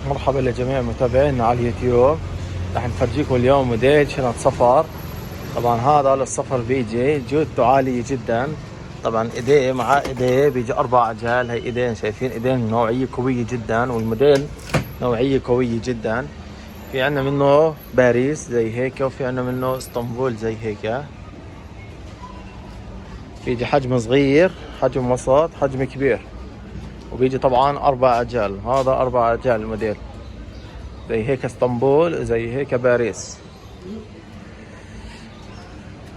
مرحبا لجميع متابعينا على اليوتيوب. راح نفرجيكم اليوم موديل شنط سفر. طبعا هذا للسفر بيجي جودته عالية جدا. طبعا ايديه مع ايديه بيجي 4 عجال. هي ايدين، شايفين ايدين نوعية قوية جدا، والموديل نوعية قوية جدا. في عنا منه باريس زي هيك، وفي عنا منه اسطنبول زي هيك. بيجي حجم صغير، حجم وسط، حجم كبير، وبيجي طبعا 4 عجال. هذا 4 عجال الموديل زي هيك اسطنبول، زي هيك باريس.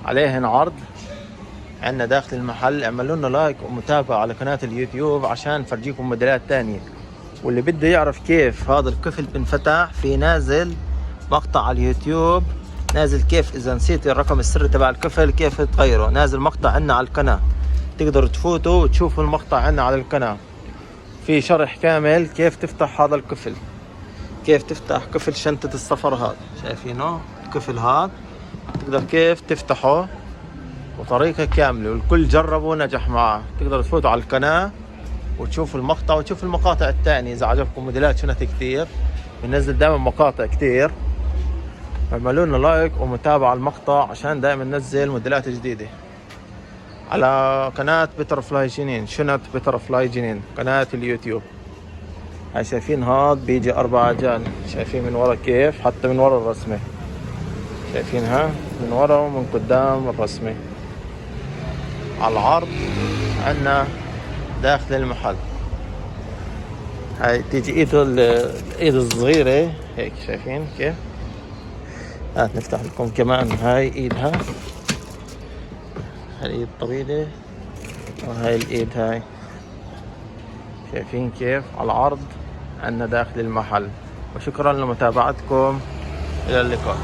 عليهن عرض عندنا داخل المحل. اعملوا لنا لايك ومتابعة على قناة اليوتيوب عشان نفرجيكم موديلات تانية. واللي بده يعرف كيف هذا القفل بنفتح، في نازل مقطع على اليوتيوب، نازل كيف اذا نسيت الرقم السري تبع القفل كيف تغيره. نازل مقطع عنا على القناة، تقدروا تفوتوا وتشوفوا المقطع عنا على القناة. في شرح كامل كيف تفتح هذا القفل، كيف تفتح قفل شنطة السفر. هذا شايفينه القفل هذا، تقدر كيف تفتحه وطريقة كاملة، والكل جربه ونجح معه. تقدروا تفوتوا على القناة وتشوفوا المقطع وتشوفوا المقاطع الثانية. إذا عجبكم موديلات شنط كثير، بننزل دائما مقاطع كثير. اعملوا لنا لايك ومتابعة على المقطع عشان دائما ننزل موديلات جديدة على قناة بترفلاي جنين، شنط بترفلاي جنين، قناة اليوتيوب. هاي شايفين هاد بيجي 4 عجال، شايفين من ورا كيف، حتى من ورا الرسمة شايفينها، من ورا ومن قدام الرسمة. على العرض عنا داخل المحل. هاي تيجي الايد الصغيرة هيك، شايفين كيف. هات نفتح لكم كمان. هاي ايدها، هاي الايد الطويلة، وهاي الايد هاي. شايفين كيف على العرض عنا داخل المحل. وشكرا لمتابعتكم، إلى اللقاء.